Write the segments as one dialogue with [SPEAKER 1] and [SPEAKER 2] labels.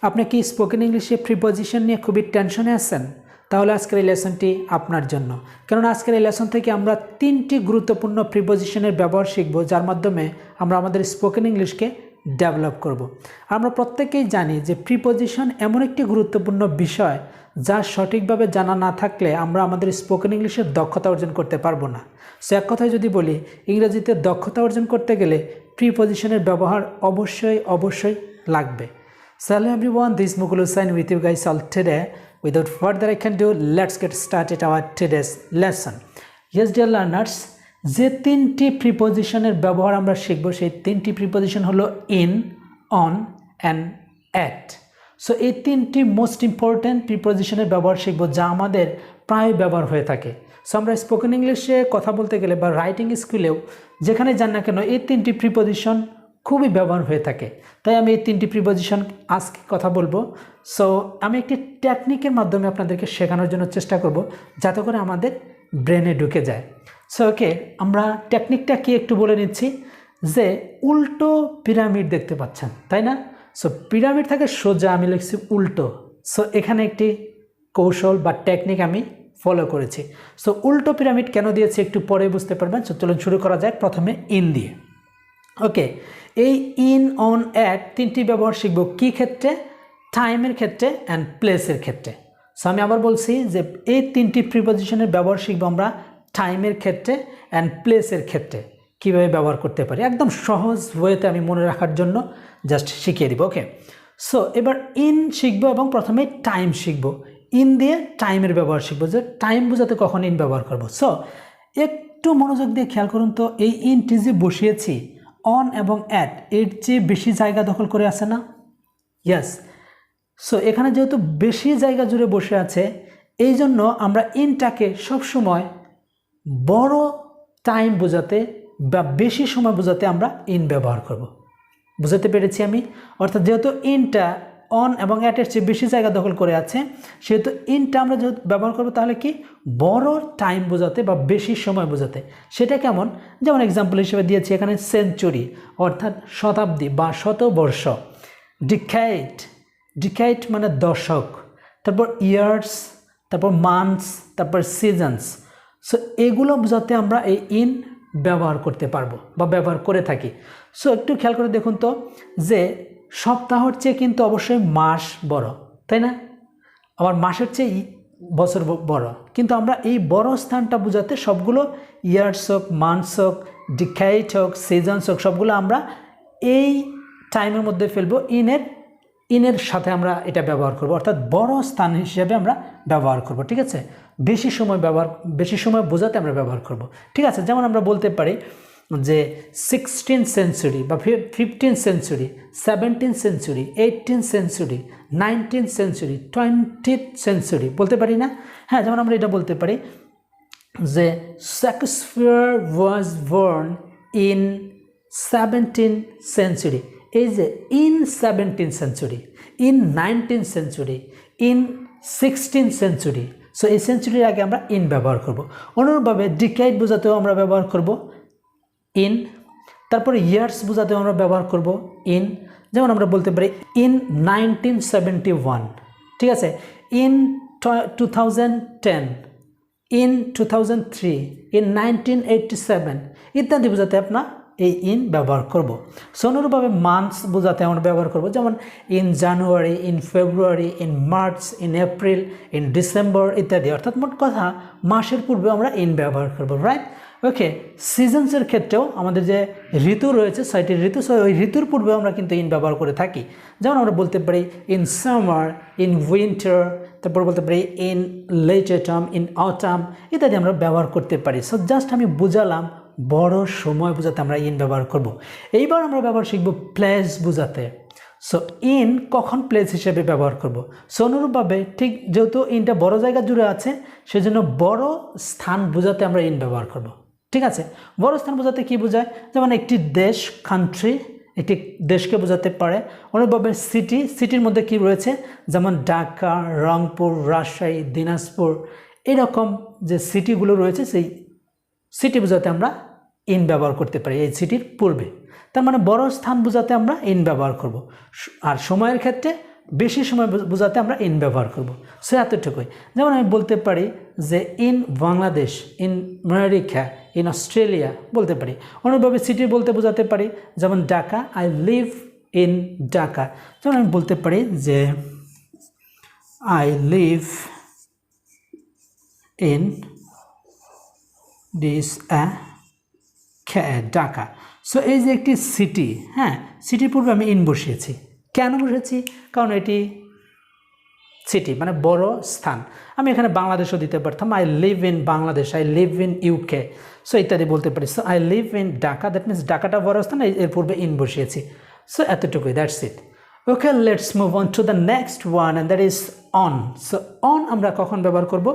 [SPEAKER 1] আপনি কি স্পোকেন ইংলিশে প্রিপোজিশন নিয়ে খুবই টেনশনে আছেন? তাহলে আজকের এই লেসনটি আপনার জন্য, কারণ আজকের এই লেসন থেকে আমরা 3টি গুরুত্বপূর্ণ প্রিপোজিশনের ব্যবহার শিখব, যার মাধ্যমে আমরা আমাদের স্পোকেন ইংলিশকে ডেভেলপ করব। আমরা প্রত্যেকেই জানি যে প্রিপোজিশন এমন একটি গুরুত্বপূর্ণ বিষয় যা সঠিকভাবে জানা না থাকলে আমরা আমাদের স্পোকেন ইংলিশের দক্ষতা অর্জন করতে পারবো না। সো এক কথায় যদি বলি, ইংরেজিতে দক্ষতা অর্জন করতে গেলে প্রিপোজিশনের ব্যবহার অবশ্যই লাগবে। So hello everyone, this is Mukul Hossain with you guys all today. Without further I can do, let's get started our today's lesson. Yes dear learners, যে 3টি প্রিপোজিশনের ব্যবহার আমরা শিখব সেই 3টি প্রিপোজিশন হলো in, on and at. So এই 3টি মোস্ট ইম্পর্ট্যান্ট প্রিপোজিশনের ব্যবহার শিখব, যা আমাদের প্রায় ব্যবহার হয়ে থাকে। সো আমরা স্পোকেন ইংলিশে কথা বলতে গেলে বা রাইটিং স্কুলেও যেখানে যান না কেন, এই 3টি প্রিপোজিশন খুবই ব্যবহার হয়ে থাকে। তাই আমি এই 3টি প্রিপোজিশন আজকে কথা বলবো। সো আমি একটি টেকনিকের মাধ্যমে আপনাদেরকে শেখানোর জন্য চেষ্টা করব, যাতে করে আমাদের ব্রেনে ঢুকে যায়। সো ওকে, আমরা টেকনিকটা কি একটু বলে নিচ্ছি। যে উল্টো পিরামিড দেখতে পাচ্ছেন, তাই না? সো পিরামিড থাকে সোজা, আমি লিখছি উল্টো। সো এখানে একটি কৌশল বা টেকনিক আমি ফলো করেছি। সো উল্টো পিরামিড কেন দিয়েছি একটু পরে বুঝতে পারবেন। সো চলুন শুরু করা যাক প্রথমে ইন দিয়ে। ওকে, এই ইন, অন, অ্যাট 3টি ব্যবহার শিখব কি ক্ষেত্রে? টাইমের ক্ষেত্রে অ্যান্ড প্লেসের ক্ষেত্রে। সো আমি আবার বলছি যে এই 3টি প্রিপোজিশনের ব্যবহার শিখব আমরা টাইমের ক্ষেত্রে অ্যান্ড প্লেসের ক্ষেত্রে কীভাবে ব্যবহার করতে পারি। একদম সহজ ওয়েতে আমি মনে রাখার জন্য জাস্ট শিখিয়ে দিব। ওকে, সো এবার ইন শিখব এবং প্রথমে টাইম শিখব। ইন দিয়ে টাইমের ব্যবহার শিখব, যে টাইম বোঝাতে কখন ইন ব্যবহার করব। সো একটু মনোযোগ দিয়ে খেয়াল করুন তো, এই ইনটি যে বসিয়েছি অন এবং অ্যাট, এর চেয়ে বেশি জায়গা দখল করে আছে না? ইয়েস। সো এখানে যেহেতু বেশি জায়গা জুড়ে বসে আছে, এই জন্য আমরা ইনটাকে সবসময় বড় টাইম বোঝাতে বা বেশি সময় বোঝাতে আমরা ইন ব্যবহার করব। বুঝাতে পেরেছি আমি? অর্থাৎ যেহেতু ইনটা অন এবং অ্যাটের চেয়ে বেশি জায়গা দখল করে আছে, সেহেতু ইনটা আমরা যেহেতু ব্যবহার করবো, তাহলে কি বড় টাইম বোঝাতে বা বেশি সময় বোঝাতে। সেটা কেমন? যেমন এক্সাম্পল হিসেবে দিয়েছি এখানে সেঞ্চুরি, অর্থাৎ শতাব্দী বা শতবর্ষ। ডিকেড, ডিকেড মানে দশক। তারপর ইয়ার্স, তারপর মান্থস, তারপর সিজনস। সো এগুলো বোঝাতে আমরা এই ইন ব্যবহার করতে পারবো বা ব্যবহার করে থাকি। সো একটু খেয়াল করে দেখুন তো, যে সপ্তাহর চেয়ে কিন্তু অবশ্যই মাস বড়, তাই না? আবার মাসের চেয়ে বছর বড়, কিন্তু আমরা এই বড় স্থানটা বোঝাতে সবগুলো ইয়ার্স হোক, মান্থস হোক, ডিকেড হোক, সিজনস হোক, সবগুলো আমরা এই টাইমের মধ্যে ফেলবো। ইনের সাথে আমরা এটা ব্যবহার করব, অর্থাৎ বড় স্থান হিসেবে আমরা ব্যবহার করব। ঠিক আছে, বেশি সময় বোঝাতে আমরা ব্যবহার করব। ঠিক আছে, যেমন আমরা বলতে পারি যে 16th সেঞ্চুরি বা 15th century, 17th century, 18th century, 19th century, 20th century বলতে পারি না? হ্যাঁ, যেমন আমরা এটা বলতে পারি যে Shakespeare was born in 17th century. এই যে in 17th century, in 19th century, in 16th century. So এই সেঞ্চুরির আগে আমরা ইন ব্যবহার করব। অনুরূপভাবে ডিকেড বোঝাতেও আমরা ব্যবহার করব ইন। তারপরে ইয়ার্স বোঝাতেও আমরা ব্যবহার করব ইন। যেমন আমরা বলতে পারি ইন 1971, ঠিক আছে, ইন 2010, ইন 2003, ইন 1987 ইত্যাদি বোঝাতে আপনার এই ইন ব্যবহার করব। সো অনুরূপভাবে মান্থস বোঝাতে আমরা ব্যবহার করব, যেমন in January, in February, in March, in April, in December ইত্যাদি। অর্থাৎ মোট কথা মাসের পূর্বে আমরা ইন ব্যবহার করব, রাইট? ওকে, সিজনসের ক্ষেত্রেও আমাদের যে ঋতু রয়েছে 6টি ঋতু, সো ওই ঋতুর পূর্বে আমরা কিন্তু ইন ব্যবহার করে থাকি। যেমন আমরা বলতে পারি ইন সামার, ইন উইন্টার, তারপর বলতে পারি in late autumn, in autumn ইত্যাদি আমরা ব্যবহার করতে পারি। সো জাস্ট আমি বুঝালাম বড় সময় বোঝাতে আমরা ইন ব্যবহার করব। এইবার আমরা ব্যবহার শিখব প্লেস বোঝাতে। সো ইন কখন প্লেস হিসেবে ব্যবহার করব। সো অনুরূপভাবে ঠিক যেহেতু ইনটা বড় জায়গা জুড়ে আছে, সেজন্য বড় স্থান বোঝাতে আমরা ইন ব্যবহার করব। ঠিক আছে, বড় স্থান বোঝাতে কি বোঝায়? যেমন একটি দেশ, কান্ট্রি, একটি দেশকে বোঝাতে পারে। অনুরূপভাবে সিটি, সিটির মধ্যে কি রয়েছে? যেমন ঢাকা, রংপুর, রাজশাহী, দিনাজপুর, এরকম যে সিটিগুলো রয়েছে, সেই সিটি বোঝাতে আমরা ইন ব্যবহার করতে পারি এই সিটির পূর্বে। তার মানে বড় স্থান বোঝাতে আমরা ইন ব্যবহার করব। আর সময়ের ক্ষেত্রে বেশি সময় বোঝাতে আমরা ইন ব্যবহার করব। সো এতটুকুই। যেমন আমি বলতে পারি যে in Bangladesh, in America, in Australia বলতে পারি। অন্যভাবে সিটি বলতে বোঝাতে পারি, যেমন Dhaka, I live in Dhaka. যেমন আমি বলতে পারি যে I live in this Dhaka. So এই যে একটি সিটি, হ্যাঁ, সিটির পূর্বে আমি ইন বসিয়েছি। কেন বসেছি? কারণ এটি সিটি মানে বড় স্থান। আমি এখানে বাংলাদেশও দিতে পারতাম, I live in Bangladesh, I live in UK, so ইত্যাদি বলতে পারি। So I live in Dhaka, that means ঢাকাটা বড় স্থান, এর পূর্বে ইন বসিয়েছি। সো এতটুকুই, that's it. Okay, let's move on to the next one and that is on. So on আমরা কখন ব্যবহার করব?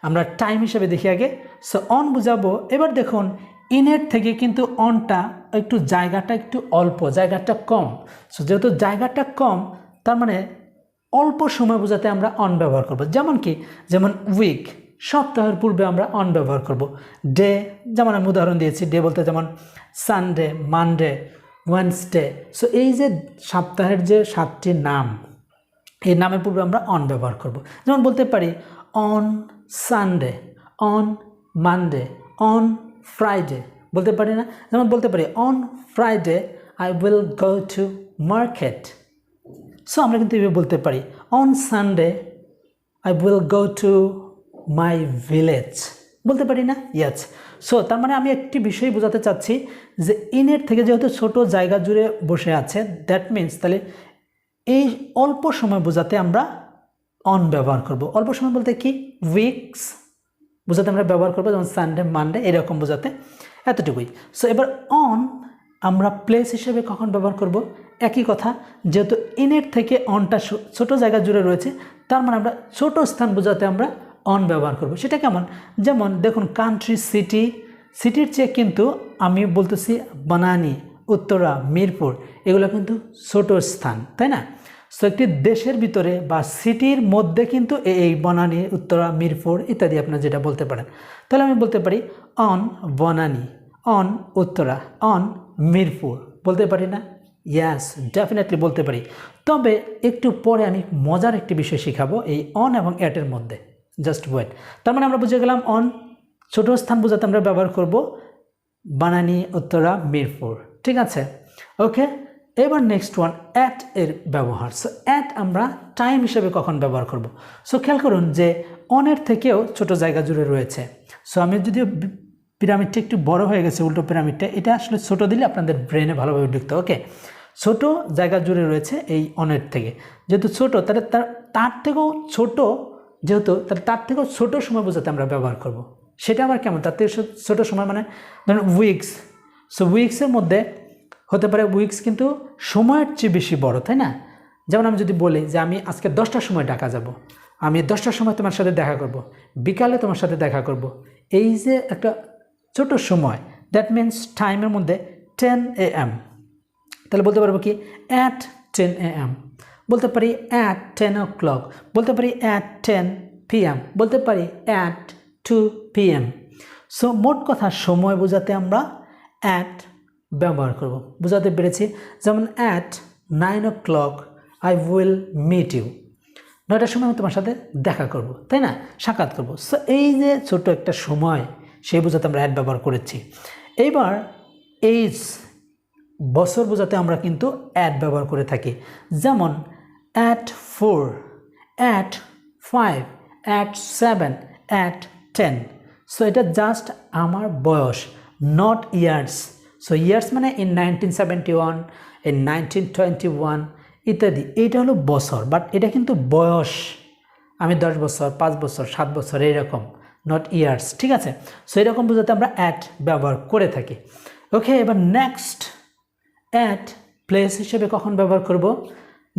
[SPEAKER 1] আমরা টাইম হিসেবে দেখি আগে। সো অন বুঝাবো। এবার দেখুন, ইনের থেকে কিন্তু অনটা একটু জায়গাটা একটু অল্প, জায়গাটা কম। সো যেহেতু জায়গাটা কম, তার মানে অল্প সময় বোঝাতে আমরা অন ব্যবহার করব। যেমন কি, যেমন উইক, সপ্তাহের পূর্বে আমরা অন ব্যবহার করব। ডে, যেমন আমি উদাহরণ দিয়েছি, ডে বলতে যেমন সানডে, মানডে, ওয়েডনেসডে। সো এই যে সপ্তাহের যে 7টি নাম, এই নামের পূর্বে আমরা অন ব্যবহার করব। যেমন বলতে পারি on Sunday, on Monday, on Friday বলতে পারি না? যেমন বলতে পারি on Friday I will go to market. So আমরা কিন্তু এভাবে বলতে পারি on Sunday I will go to my village বলতে পারি না? ইয়েস। সো তার মানে আমি একটি বিষয় বোঝাতে চাচ্ছি যে ইনের থেকে যেহেতু ছোট জায়গা জুড়ে বসে আছে, দ্যাট মিনস তাহলে এই অল্প সময় বোঝাতে আমরা অন ব্যবহার করব। অল্প সময় বলতে কি, উইকস বোঝাতে আমরা ব্যবহার করবো, যেমন সানডে, মানডে, এরকম বোঝাতে। এতটুকুই। সো এবার অন আমরা প্লেস হিসেবে কখন ব্যবহার করব? একই কথা, যেহেতু ইনের থেকে অনটা ছোট জায়গা জুড়ে রয়েছে, তার মানে আমরা ছোট স্থান বোঝাতে আমরা অন ব্যবহার করব। সেটা কেমন? যেমন দেখুন, কান্ট্রি, সিটি, সিটির চেয়ে কিন্তু আমি বলতেছি বানানি, উত্তরা, মিরপুর, এগুলো কিন্তু ছোট স্থান, তাই না? সো একটি দেশের ভিতরে বা সিটির মধ্যে কিন্তু এই বনানী, উত্তরা, মিরপুর ইত্যাদি আপনারা যেটা বলতে পারেন। তাহলে আমি বলতে পারি on Banani, on Uttara, on Mirpur বলতে পারি না? ইয়াস, ডেফিনেটলি বলতে পারি। তবে একটু পরে আমি মজার একটি বিষয় শেখাবো এই অন এবং অ্যাটের মধ্যে। Just wait. তার মানে আমরা বুঝে গেলাম অন ছোট স্থান বোঝাতে আমরা ব্যবহার করব বানানী, উত্তরা, মিরপুর। ঠিক আছে? ওকে, এবার নেক্সট ওয়ান, অ্যাট এর ব্যবহার। সো অ্যাট আমরা টাইম হিসেবে কখন ব্যবহার করব? সো খেয়াল করুন যে অনের থেকেও ছোট জায়গা জুড়ে রয়েছে। সো আমি যদিও পিরামিডটা একটু বড় হয়ে গেছে, উল্টো পিরামিডটা, এটা আসলে ছোট দিলে আপনাদের ব্রেনে ভালোভাবে ঢুকতো। ওকে, ছোট জায়গা জুড়ে রয়েছে এই অনের থেকে, যেহেতু ছোট, তাহলে তার থেকেও ছোট, যেহেতু তার থেকেও ছোট সময় বোঝাতে আমরা ব্যবহার করব। সেটা আবার কেমন? তার থেকে ছোট সময় মানে ধরুন উইকস। সো উইকসের মধ্যে হতে পারে, উইকস কিন্তু সময়ের চেয়ে বেশি বড়, তাই না? যেমন আমি যদি বলি যে আমি আজকে 10টার সময় ঢাকা যাব, আমি 10টার সময় তোমার সাথে দেখা করব, বিকালে তোমার সাথে দেখা করব, এই যে একটা ছোট সময়, দ্যাট মিনস টাইমের মধ্যে 10 AM। তাহলে বলতে পারবো কি অ্যাট 10 AM, বলতে পারি অ্যাট 10 o'clock, বলতে পারি অ্যাট 10 PM, বলতে পারি অ্যাট 2 PM। সো মোট কথা সময় বোঝাতে আমরা অ্যাট ব্যবহার করব। বোঝাতে পেরেছি? যেমন at 9 o'clock I will meet you, 9টার সময় আমি তোমার সাথে দেখা করব, তাই না? সাক্ষাৎ করব। সো এই যে ছোট একটা সময়, সেই বোঝাতে আমরা অ্যাট ব্যবহার করেছি। এইবার এইজ, বছর বোঝাতে আমরা কিন্তু অ্যাট ব্যবহার করে থাকি। যেমন at 4, at 5, at 7, at 10। So এটা জাস্ট আমার বয়স, নট ইয়ার্স। সো ইয়ার্স মানে ইন 1971, ইন 1921 ইত্যাদি, এইটা হলো বছর, বাট এটা কিন্তু বয়স। আমি 10 বছর, 5 বছর, 7 বছর, এইরকম, নট ইয়ার্স। ঠিক আছে? সো এরকম বোঝাতে আমরা অ্যাট ব্যবহার করে থাকি। ওকে, এবার নেক্সট, অ্যাট প্লেস হিসেবে কখন ব্যবহার করব?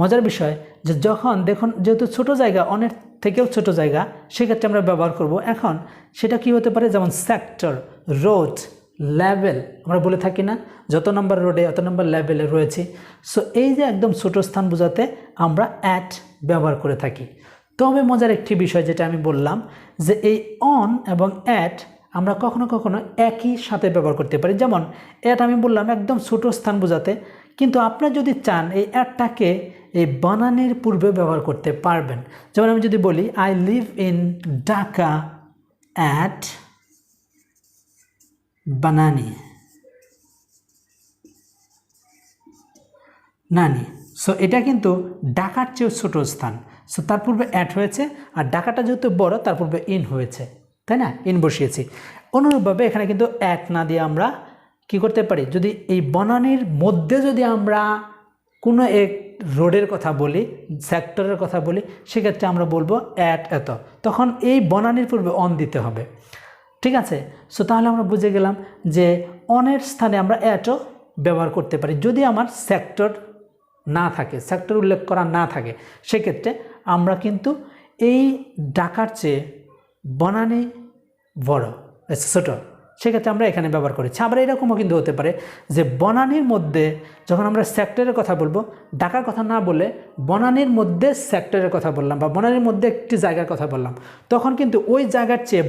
[SPEAKER 1] মজার বিষয় যে যখন দেখুন, যেহেতু ছোট জায়গা, অনেক থেকেও ছোট জায়গা, সেক্ষেত্রে আমরা ব্যবহার করব। এখন সেটা কি হতে পারে? যেমন সেক্টর, রোড, লেভেল, আমরা বলে থাকি না যত নম্বর রোডে অত নম্বর লেভেলে রয়েছে। সো এই যে একদম ছোট স্থান বোঝাতে আমরা অ্যাট ব্যবহার করে থাকি। তবে মজার একটি বিষয় যেটা আমি বললাম যে এই অন এবং অ্যাট আমরা কখনো কখনো একই সাথে ব্যবহার করতে পারি। যেমন অ্যাট আমি বললাম একদম ছোট স্থান বোঝাতে, কিন্তু আপনারা যদি চান এই অ্যাটটাকে এই বানানের পূর্বে ব্যবহার করতে পারবেন। যেমন আমি যদি বলি I live in Dhaka at Banani নানি। সো এটা কিন্তু ঢাকার চেয়েও ছোট স্থান। সো তার পূর্বে অ্যাট হয়েছে, আর ঢাকাটা যেহেতু বড় তার পূর্বে ইন হয়েছে, তাই না, ইন বসিয়েছি। অনুরূপভাবে এখানে কিন্তু অ্যাট না দিয়ে আমরা কি করতে পারি, যদি এই বনানীর মধ্যে যদি আমরা কোনো এক রোডের কথা বলি, সেক্টরের কথা বলি, সেক্ষেত্রে আমরা বলবো অ্যাট এত, তখন এই বনানীর পূর্বে অন দিতে হবে। ঠিক আছে, সো তাহলে আমরা বুঝে গেলাম যে অনের স্থানে আমরা অ্যাটও ব্যবহার করতে পারি যদি আমার সেক্টর না থাকে, সেক্টর উল্লেখ করা না থাকে। সেক্ষেত্রে আমরা কিন্তু এই ঢাকার চেয়ে বনানী বড় ছোট, সেক্ষেত্রে আমরা এখানে ব্যবহার করেছি। আবার এরকমও কিন্তু হতে পারে যে বনানীর মধ্যে যখন আমরা সেক্টরের কথা বলবো, ঢাকার কথা না বলে বনানীর মধ্যে সেক্টরের কথা বললাম বা বনানীর মধ্যে একটি জায়গার কথা বললাম, তখন কিন্তু ওই জায়গার চেয়ে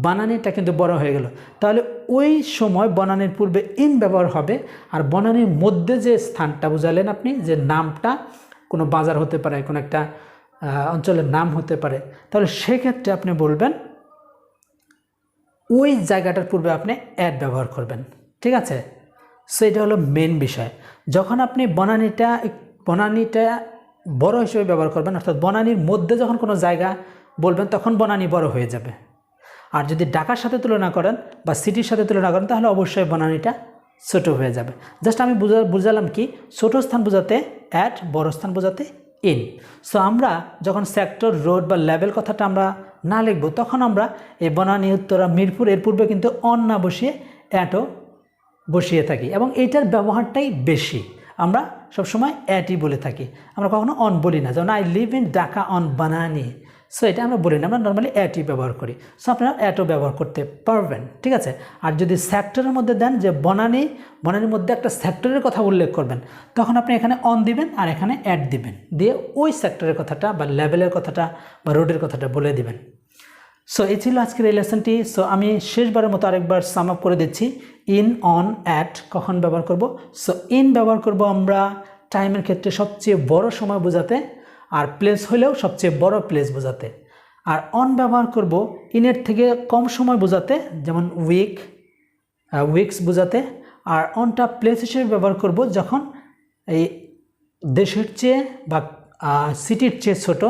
[SPEAKER 1] বানানীটা কিন্তু বড় হয়ে গেল। তাহলে ওই সময় বনানীর পূর্বে ইন ব্যবহার হবে, আর বনানীর মধ্যে যে স্থানটা বুঝালেন আপনি, যে নামটা কোনো বাজার হতে পারে, কোনো একটা অঞ্চলের নাম হতে পারে, তাহলে সেক্ষেত্রে আপনি বলবেন ওই জায়গাটার পূর্বে আপনি অ্যাড ব্যবহার করবেন। ঠিক আছে, সো এটা হলো মেন বিষয়। যখন আপনি বনানীটা বড় হিসেবে ব্যবহার করবেন, অর্থাৎ বনানীর মধ্যে যখন কোনো জায়গা বলবেন তখন বনানী বড় হয়ে যাবে। আর যদি ঢাকার সাথে তুলনা করেন বা সিটির সাথে তুলনা করেন, তাহলে অবশ্যই বনানীটা ছোট হয়ে যাবে। জাস্ট আমি বুঝালাম কি, ছোট স্থান বোঝাতে অ্যাট, বড় স্থান বোঝাতে ইন। সো আমরা যখন সেক্টর, রোড বা লেভেল কথাটা আমরা না লিখব, তখন আমরা এই বনানী, উত্তরা, মিরপুর এর পূর্বে কিন্তু অন না বসিয়ে অ্যাটও বসিয়ে থাকি, এবং এইটার ব্যবহারটাই বেশি। আমরা সবসময় অ্যাটই বলে থাকি, আমরা কখনো অন বলি না। যেমন I live in Dhaka on Banani, so এটা আমরা বলি না, আমরা নর্মালি অ্যাটই ব্যবহার করি। সো আপনারা অ্যাটও ব্যবহার করতে পারবেন। ঠিক আছে, আর যদি সেক্টরের মধ্যে দেন যে বনানীর মধ্যে একটা সেক্টরের কথা উল্লেখ করবেন, তখন আপনি এখানে অন দিবেন আর এখানে অ্যাট দিবেন, দিয়ে ওই সেক্টরের কথাটা বা লেভেলের কথাটা বা রোডের কথাটা বলে দিবেন। সো এই ছিল আজকের এই লেসনটি। সো আমি শেষবারের মতো আরেকবার সাম আপ করে দিচ্ছি। ইন, অন, অ্যাট কখন ব্যবহার করব? সো ইন ব্যবহার করব আমরা টাইমের ক্ষেত্রে সবচেয়ে বড় সময় বোঝাতে, আর প্লেস হলেও সবচেয়ে বড় প্লেস বোঝাতে। আর অন ব্যবহার করব ইনের থেকে কম সময় বোঝাতে, যেমন উইকস বোঝাতে। আর অনটা প্লেস হিসেবে ব্যবহার করব যখন এই দেশের চেয়ে বা সিটির চেয়ে ছোট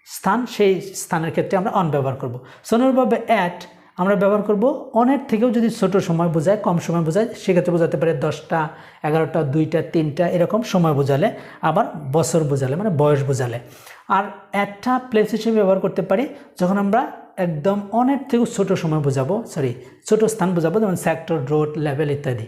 [SPEAKER 1] স্থান, সেই স্থানের ক্ষেত্রে আমরা অন ব্যবহার করব। অনুরূপভাবে অ্যাট আমরা ব্যবহার করব অনের থেকেও যদি ছোট সময় বোঝায়, কম সময় বোঝায়, সেক্ষেত্রে বোঝাতে পারে 10টা, 11টা, 2টা, 3টা এরকম সময় বোঝালে, আবার বছর বোঝালে মানে বয়স বোঝালে। আর অ্যাটটা প্লেস হিসেবে ব্যবহার করতে পারি যখন আমরা একদম অনের থেকেও ছোট সময় বোঝাবো, ছোট স্থান বোঝাবো, যেমন সেক্টর, রোড, লেভেল ইত্যাদি।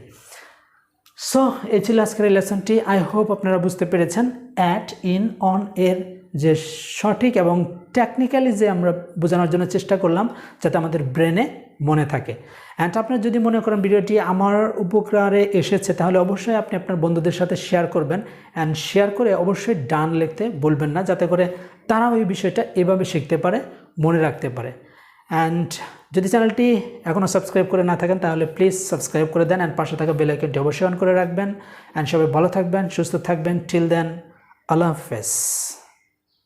[SPEAKER 1] সো এই ছিল আজকের এই লেসনটি। আই হোপ আপনারা বুঝতে পেরেছেন অ্যাট, ইন, অন এর যে সঠিক এবং টেকনিক্যালি যে আমরা বোঝানোর জন্য চেষ্টা করলাম, যাতে আমাদের ব্রেনে মনে থাকে। অ্যান্ড আপনারা যদি মনে করেন ভিডিওটি আমার উপকারে এসেছে, তাহলে অবশ্যই আপনি আপনার বন্ধুদের সাথে শেয়ার করবেন। অ্যান্ড শেয়ার করে অবশ্যই ডান লিখতে বলবেন না, যাতে করে তারা ওই বিষয়টা এভাবে শিখতে পারে, মনে রাখতে পারে। অ্যান্ড যদি চ্যানেলটি এখনও সাবস্ক্রাইব করে না থাকেন, তাহলে প্লিজ সাবস্ক্রাইব করে দেন, অ্যান্ড পাশে থাকা বেল আইকনটি অবশ্যই অন করে রাখবেন। অ্যান্ড সবাই ভালো থাকবেন, সুস্থ থাকবেন। টিল দেন, আল্লাহ হাফেজ।